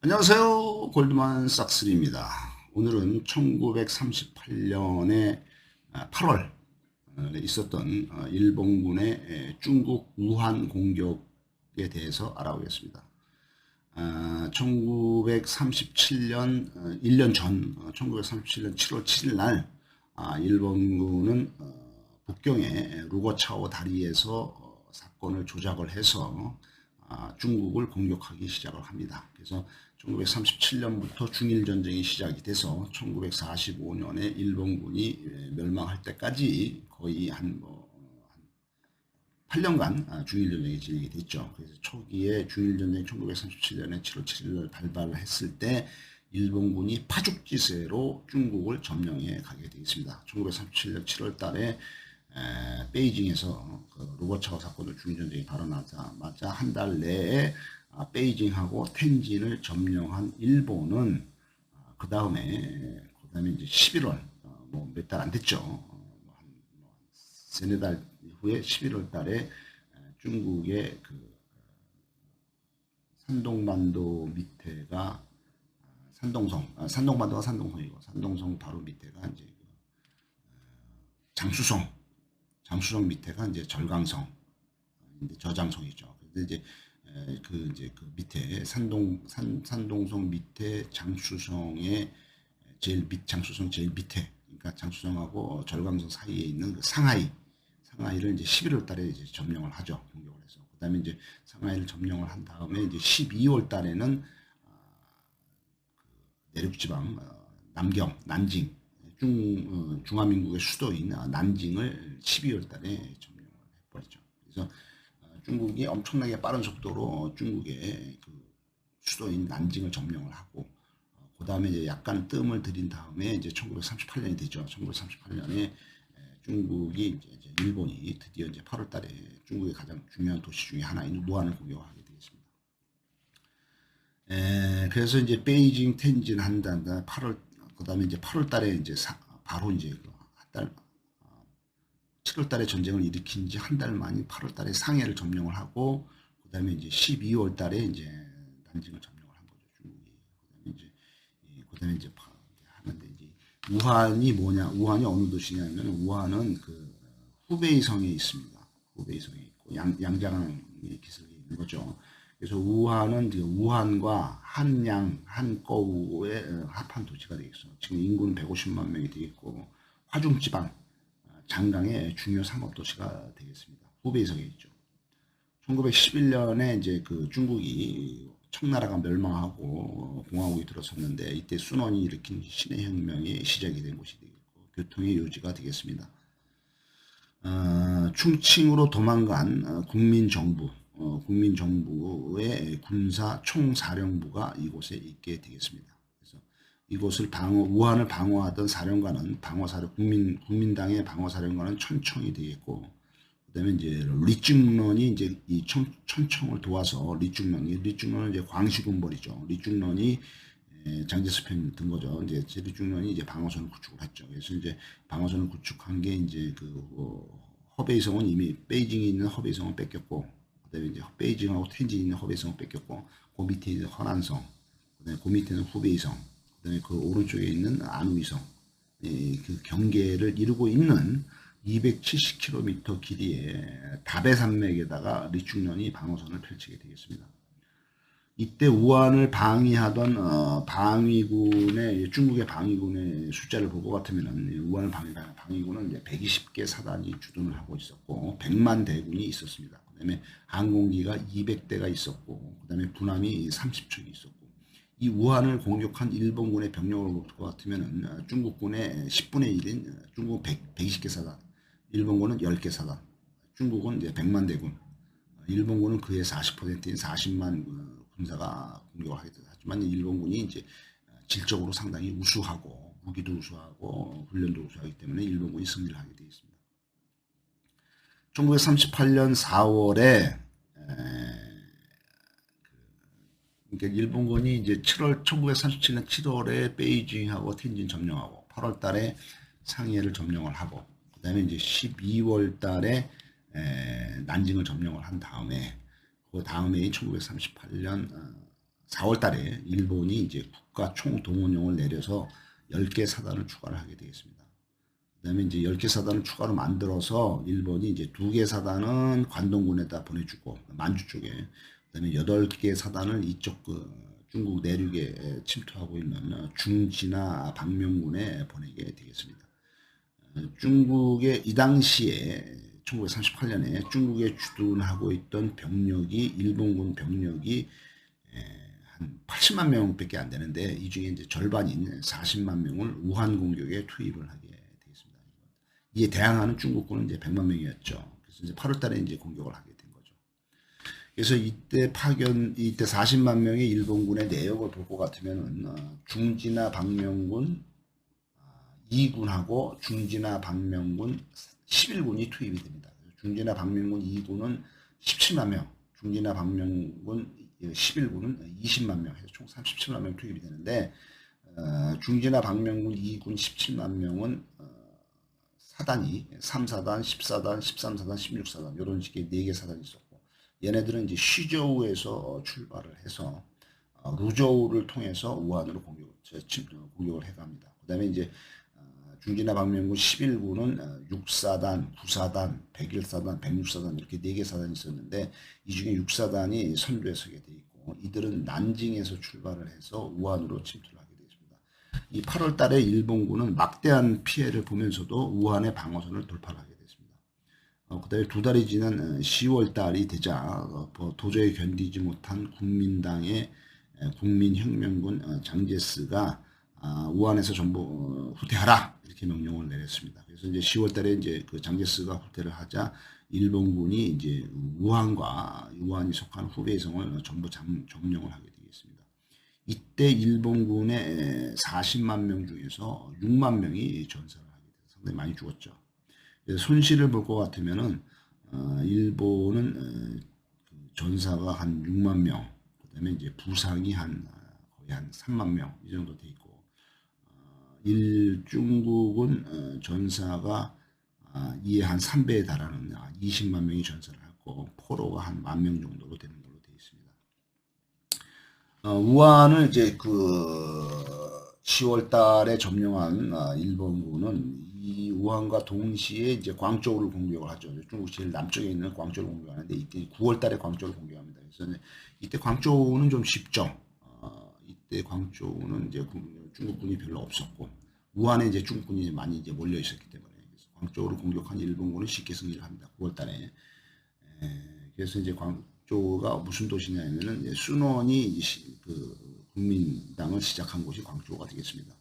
안녕하세요. 골드만삭스입니다. 오늘은 1938년에 8월에 있었던 일본군의 중국 우한 공격에 대해서 알아보겠습니다. 1937년 1년 전 1937년 7월 7일 날 일본군은 북경의 루거차오 다리에서 사건을 조작을 해서 중국을 공격하기 시작을 합니다. 그래서 1937년부터 중일전쟁이 시작이 돼서 1945년에 일본군이 멸망할 때까지 거의 한 8년간 중일전쟁이 진행이 됐죠. 그래서 초기에 중일전쟁이 1937년에 7월 7일 발발을 했을 때 일본군이 파죽지세로 중국을 점령해 가게 되겠습니다. 1937년 7월 달에 베이징에서 그 로버차오 사건으로 중일전쟁이 발언하자마자 한 달 내에 베이징하고 텐진을 점령한 일본은 그 다음에 이제 11월 뭐 몇 달 안 됐죠. 한 세네 달 후에 11월 달에 중국의 그 산동반도 밑에가 산동반도가 산동성이고 산동성 바로 밑에가 이제 장수성 밑에가 이제 절강성, 이제 저장성이죠. 근데 이제 그 밑에 산동성 밑에 장수성의 장수성 제일 밑에, 그러니까 장수성하고 절강성 사이에 있는 그 상하이를 이제 11월 달에 이제 점령을 하죠. 공격을 해서. 그다음에 이제 상하이를 점령을 한 다음에 이제 12월 달에는 내륙지방 남경, 난징, 중화민국의 수도인 난징을 12월 달에 점령을 해버리죠. 그래서 중국이 엄청나게 빠른 속도로 중국의 그 수도인 난징을 점령을 하고, 그 다음에 이제 약간 뜸을 들인 다음에 이제 1938년이 되죠. 1938년에 중국이 이제 일본이 드디어 이제 8월 달에 중국의 가장 중요한 도시 중에 하나인 우한을 공격하게 되겠습니다. 그래서 이제 베이징, 텐진 한단 8월, 그다음에 이제 8월 달에 이제 바로 이제 한 달, 7월 달에 전쟁을 일으킨 지 한 달 만인 8월 달에 상해를 점령을 하고, 그다음에 이제 12월 달에 이제 난징을 점령을 한 거죠, 중국이. 그다음에 이제 하는데, 이제 우한이 뭐냐? 우한이 어느 도시냐면 우한은 그 후베이 성에 있습니다. 후베이 성에 있고 양자강의 기슭에 있는 거죠. 그래서 우한은 우한과 한양, 한꺼우의 합한 도시가 되겠어. 지금 인구는 150만 명이 되겠고, 화중지방, 장강의 중요 상업도시가 되겠습니다. 후베이성에 있죠. 1911년에 이제 그 중국이 청나라가 멸망하고 공화국이 들어섰는데, 이때 순원이 일으킨 신의 혁명이 시작이 된 곳이 되겠고, 교통의 요지가 되겠습니다. 충칭으로 도망간 국민정부의 군사 총사령부가 이곳에 있게 되겠습니다. 그래서 이곳을 우한을 방어하던 사령관은 국민당의 방어사령관은 천청이 되겠고, 그다음에 이제 리중런이 이제 이 천청을 도와서 리중런은 이제 광시군벌이죠. 리중런이 장제스 편을 든 거죠. 이제 리중런이 이제 방어선을 구축을 했죠. 그래서 이제 방어선을 구축한 게 이제 그 허베이성은 이미 베이징에 있는 허베이성은 뺏겼고, 그다음에 이제 베이징하고 텐진에 있는 허베이성은 뺏겼고, 그 밑에 이제 허난성, 그다음에 그 밑에는 후베이성, 그다음에 그 오른쪽에 있는 안우이성, 그 경계를 이루고 있는 270km 길이의 다베 산맥에다가 리충런이 방어선을 펼치게 되겠습니다. 이때 우한을 방위하던 중국의 방위군의 숫자를 볼 것 같으면은 우한을 방위하는 방위군은 이제 120개 사단이 주둔을 하고 있었고 100만 대군이 있었습니다. 그다음에 항공기가 200대가 있었고, 그다음에 군함이 30척이 있었고, 이 우한을 공격한 일본군의 병력을 볼 것 같으면은 중국군의 10분의 1인 중국 120개 사단, 일본군은 10개 사단, 중국은 이제 100만 대군, 일본군은 그의 40%인 40만 군사가 공격을 하게 되죠. 하지만 일본군이 이제 질적으로 상당히 우수하고 무기도 우수하고 훈련도 우수하기 때문에 일본군이 승리를 하게 되어 있습니다. 1938년 4월에 그러니까 일본군이 이제 1937년 7월에 베이징하고 텐진 점령하고 8월 달에 상해를 점령을 하고, 그다음에 이제 12월 달에 난징을 점령을 한 다음에, 그 다음에 1938년 4월 달에 일본이 이제 국가 총동원령을 내려서 10개 사단을 추가를 하게 되겠습니다. 그다음에 이제 10개 사단을 추가로 만들어서 일본이 이제 2개 사단은 관동군에다 보내주고 만주 쪽에, 그다음에 8개 사단을 이쪽 중국 내륙에 침투하고 있는 중지나 방명군에 보내게 되겠습니다. 중국의 이 당시에 1938년에 중국에 주둔하고 있던 병력이, 일본군 병력이 한 80만 명밖에 안 되는데, 이 중에 이제 절반인 40만 명을 우한 공격에 투입을 하게 되겠습니다. 이에 대항하는 중국군은 이제 100만 명이었죠. 그래서 이제 8월 달에 이제 공격을 하게 된 거죠. 그래서 이때 40만 명의 일본군의 내역을 볼 것 같으면은 중지나 방명군 2군하고 중지나 방명군 11군이 투입이 됩니다. 중지나 방명군 2군은 17만 명, 중지나 방명군 11군은 20만 명 해서 총 37만 명 투입이 되는데, 중지나 방명군 2군 17만 명은 사단이 3사단, 10사단, 13사단, 16사단 이런 식의 4개 사단이 있었고, 얘네들은 이제 시저우에서 출발을 해서 루저우를 통해서 우한으로 공격을 해갑니다. 그 다음에 이제 중지나 방명군 11군은 6사단, 9사단, 101사단, 106사단 이렇게 4개 사단이 있었는데, 이 중에 6사단이 선두에 서게 돼 있고, 이들은 난징에서 출발을 해서 우한으로 침투를 하게 되었습니다. 이 8월 달에 일본군은 막대한 피해를 보면서도 우한의 방어선을 돌파를 하게 됐습니다. 그 다음에 2달이 지난 10월 달이 되자 도저히 견디지 못한 국민당의 국민혁명군 장제스가 우한에서 전부 후퇴하라 이렇게 명령을 내렸습니다. 그래서 이제 10월 달에 이제 그 장제스가 후퇴를 하자 일본군이 이제 우한이 속한 후베이성을 전부 점령을 하게 되겠습니다. 이때 일본군의 40만 명 중에서 6만 명이 전사를 하게 돼서 상당히 많이 죽었죠. 그래서 손실을 볼 것 같으면은 일본은 전사가 한 6만 명, 그다음에 이제 부상이 거의 한 3만 명 이 정도 돼 있고, 중국은 전사가 이에 한 3배에 달하는 20만 명이 전사를 하고, 포로가 한 10,000명 정도로 되는 걸로 되어 있습니다. 우한을 이제 10월 달에 점령한 일본군은 이 우한과 동시에 이제 광저우를 공격을 하죠. 중국 제일 남쪽에 있는 광저우를 공격하는데, 이때 9월 달에 광저우를 공격합니다. 그래서 이때 광저우는 좀 쉽죠. 이때 광저우는 이제 중국군이 별로 없었고, 우한에 이제 중국군이 많이 이제 몰려 있었기 때문에, 그래서 광저우를 공격한 일본군은 쉽게 승리를 합니다. 9월 달에. 그래서 이제 광저우가 무슨 도시냐면은 순원이 국민당을 시작한 곳이 광저우가 되겠습니다.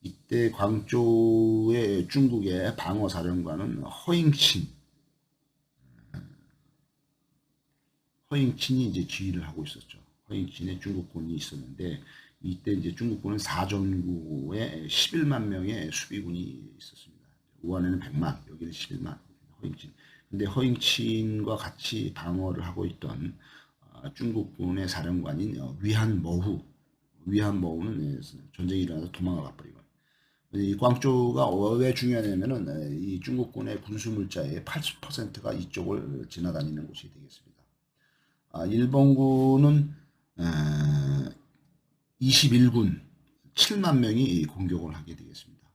이때 광저우의 중국의 방어사령관은 허잉친이 이제 지휘를 하고 있었죠. 허잉친의 중국군이 있었는데, 이때 이제 중국군은 사전구에 11만 명의 수비군이 있었습니다. 우한에는 100만, 여기는 11만. 허잉친. 근데 허잉친과 같이 방어를 하고 있던 중국군의 사령관인 위한머우는 전쟁이 일어나서 도망을 가버리고, 이 광저우가 왜 중요하냐면은 이 중국군의 군수물자의 80%가 이쪽을 지나다니는 곳이 되겠습니다. 일본군은 21군 7만 명이 공격을 하게 되겠습니다.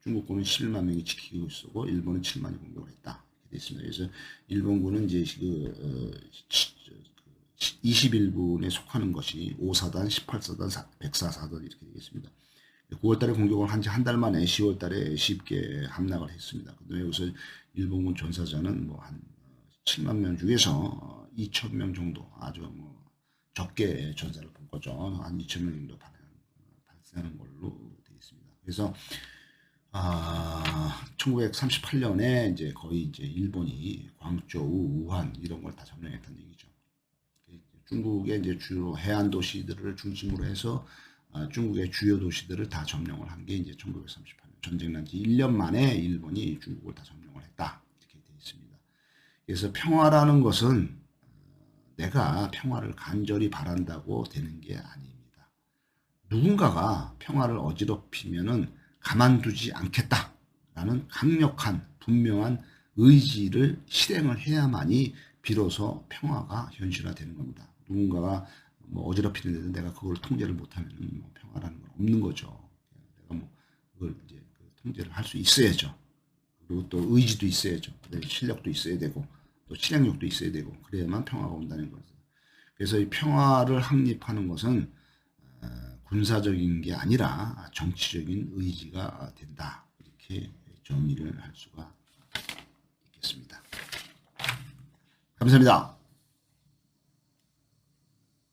중국군은 11만 명이 지키고 있었고, 일본은 7만이 공격을 했다. 이렇게 되어 있습니다. 그래서 일본군은 이제 21군에 속하는 것이 5사단, 18사단, 104사단 이렇게 되겠습니다. 9월 달에 공격을 한 지 한 달 만에 10월 달에 쉽게 함락을 했습니다. 그다음에 여기서 일본군 전사자는 한 7만 명 중에서 2천 명 정도 아주 적게 전사를 본 거죠. 한 2천 명 정도 발생하는 걸로 되어 있습니다. 그래서 1938년에 이제 거의 이제 일본이 광저우, 우한 이런 걸 다 점령했다는 얘기죠. 중국의 이제 주로 해안 도시들을 중심으로 해서 중국의 주요 도시들을 다 점령을 한 게 이제 1938년 전쟁 난 지 1년 만에 일본이 중국을 다 점령을 했다. 이렇게 되어 있습니다. 그래서 평화라는 것은 내가 평화를 간절히 바란다고 되는 게 아닙니다. 누군가가 평화를 어지럽히면은 가만두지 않겠다라는 강력한 분명한 의지를 실행을 해야만이 비로소 평화가 현실화되는 겁니다. 누군가가 뭐 어지럽히는데도 내가 그걸 통제를 못하면 뭐 평화라는 건 없는 거죠. 내가 뭐 그걸 이제 그 통제를 할 수 있어야죠. 그리고 또 의지도 있어야죠. 실력도 있어야 되고 또 실행력도 있어야 되고 그래야만 평화가 온다는 거죠. 그래서 이 평화를 확립하는 것은 군사적인 게 아니라 정치적인 의지가 된다. 이렇게 정의를 할 수가 있겠습니다. 감사합니다.